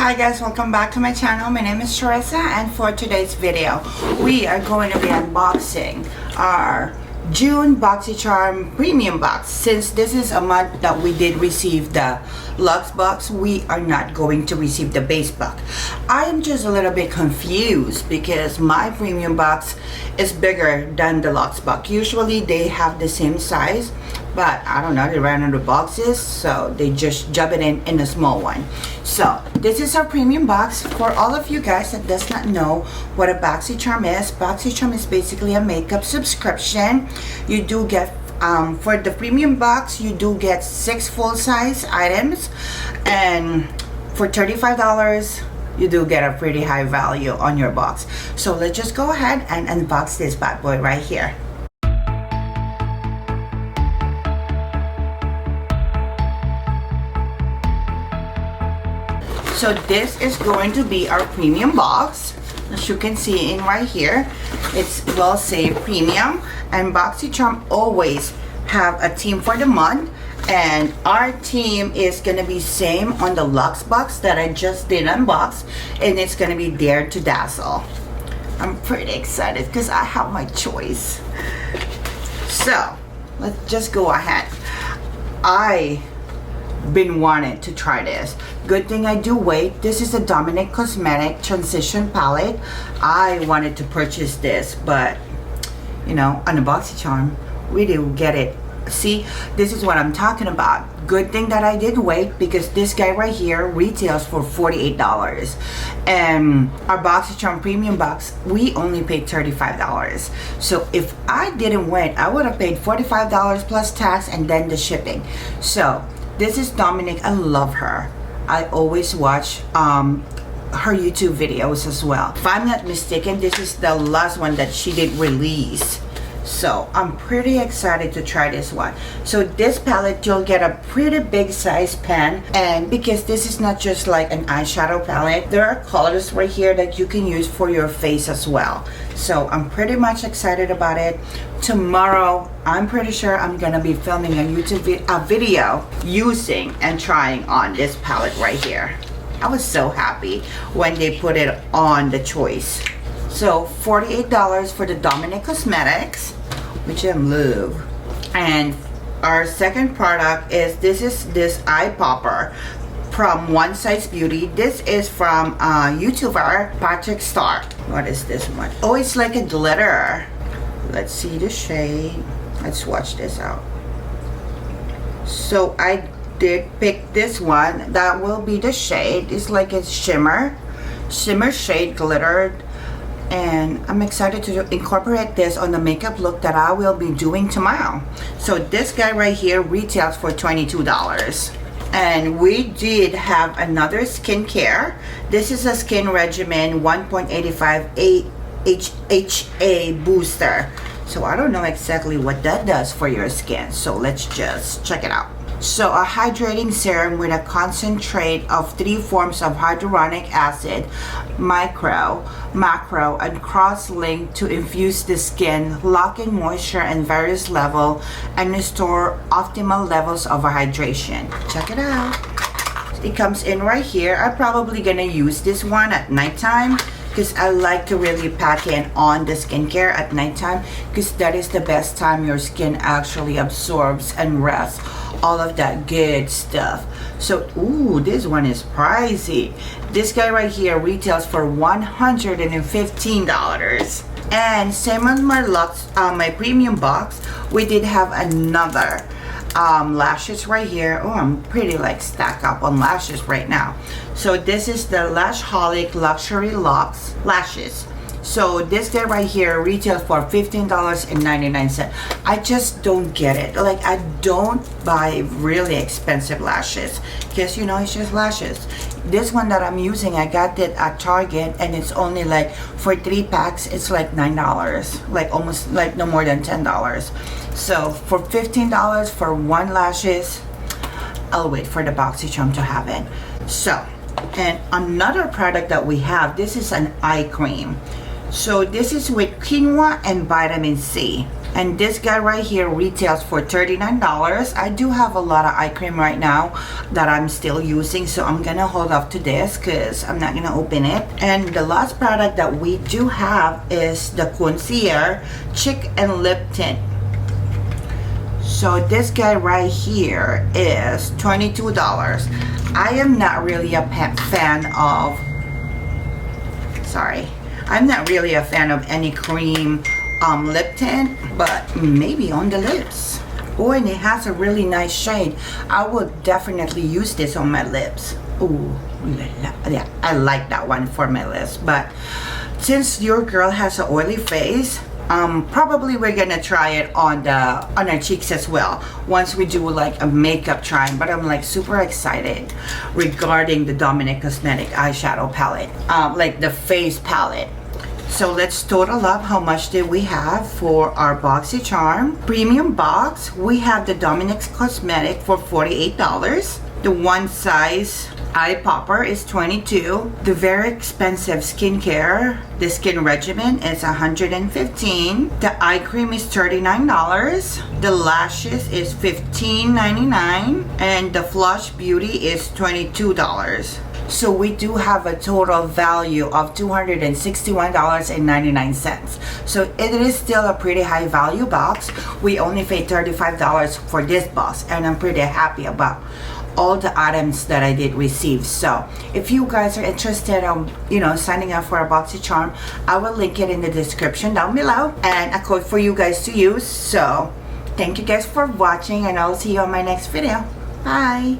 Hi guys, welcome back to my channel. My name is Charissa, and for today's video we are going to be unboxing our June Boxycharm Premium box. Since this is a month that we did receive the Luxe box, we are not going to receive the base box. I am just a little bit confused because my premium box is bigger than the Luxe box. Usually they have the same size, but I don't know, they ran out of boxes, so they just jump it in a small one. So this is our premium box. For all of you guys that does not know what a Boxycharm is basically a makeup subscription. You do get for the premium box, you do get 6 full-size items, and for $35 you do get a pretty high value on your box. So let's just go ahead and unbox this bad boy right here. So this is going to be our premium box. As you can see in right here, it's well say premium, and Boxycharm always have a theme for the month, and our theme is gonna be same on the Luxe box that I just did unbox, and it's gonna be Dare to Dazzle. I'm pretty excited because I have my choice. So let's just go ahead. I been wanting to try this. Good thing I do wait. This is a Dominique cosmetic transition palette. I wanted to purchase this, but you know, on the Boxycharm we do get it. See, this is what I'm talking about. Good thing that I did wait, because this guy right here retails for $48, and our Boxycharm premium box we only paid $35. So if I didn't wait, I would have paid $45 plus tax and then the shipping. So this is Dominique. I love her. I always watch her YouTube videos as well. If I'm not mistaken, this is the last one that she did release. So I'm pretty excited to try this one. So this palette, you'll get a pretty big size pen, and because this is not just like an eyeshadow palette, there are colors right here that you can use for your face as well. So I'm pretty much excited about it. Tomorrow I'm pretty sure I'm gonna be filming a YouTube video using and trying on this palette right here. I was so happy when they put it on the choice. So $48 for the Dominique Cosmetics, which I love. And our second product is this eye popper from One Size Beauty. This is from YouTuber Patrick Star. What is this one? Oh, it's like a glitter. Let's see the shade. Let's watch this out. So I did pick this one. That will be the shade. It's like a shimmer shade glitter, and I'm excited to incorporate this on the makeup look that I will be doing tomorrow. So this guy right here retails for $22. And we did have another skincare. This is a skin regimen 1.85 HA booster. So I don't know exactly what that does for your skin, so let's just check it out. So a hydrating serum with a concentrate of 3 forms of hyaluronic acid, micro, macro, and cross-linked to infuse the skin, locking moisture in various levels and restore optimal levels of hydration. Check it out. It comes in right here. I'm probably gonna use this one at nighttime, because I like to really pack in on the skincare at nighttime, because that is the best time your skin actually absorbs and rests all of that good stuff. So ooh, this one is pricey. This guy right here retails for $115. And same on my Luxe, my premium box, we did have another lashes right here. Oh, I'm pretty like stacked up on lashes right now. So this is the Lashaholic Luxury Locks lashes. So this guy right here retails for $15.99. I just don't get it. Like, I don't buy really expensive lashes, because you know, it's just lashes. This one that I'm using, I got it at Target, and it's only like, for 3 packs it's like $9, like almost like no more than $10. So for $15 for 1 lashes, I'll wait for the Boxycharm to have it. So, and another product that we have, this is an eye cream. So this is with quinoa and vitamin C. And this guy right here retails for $39. I do have a lot of eye cream right now that I'm still using, so I'm gonna hold off to this because I'm not gonna open it. And the last product that we do have is the Concierge Cheek and Lip Tint. So this guy right here is $22. I am not really a fan of, I'm not really a fan of any cream lip tint, but maybe on the lips. Oh, and it has a really nice shade. I would definitely use this on my lips. Ooh, yeah, I like that one for my lips. But since your girl has an oily face, probably we're gonna try it on our cheeks as well once we do like a makeup trying. But I'm like super excited regarding the Dominique Cosmetic eyeshadow palette, like the face palette. So let's total up how much did we have for our Boxycharm Premium box. We have the Dominique Cosmetic for $48. The one size eye popper is $22. The very expensive skincare, the skin regimen, is $115. The eye cream is $39. The lashes is $15.99, and the Floss Beauty is $22. So we do have a total value of $261.99. So it is still a pretty high value box. We only paid $35 for this box, and I'm pretty happy about all the items that I did receive. So if you guys are interested on signing up for a Boxycharm, I will link it in the description down below and a code for you guys to use. So thank you guys for watching, and I'll see you on my next video. Bye.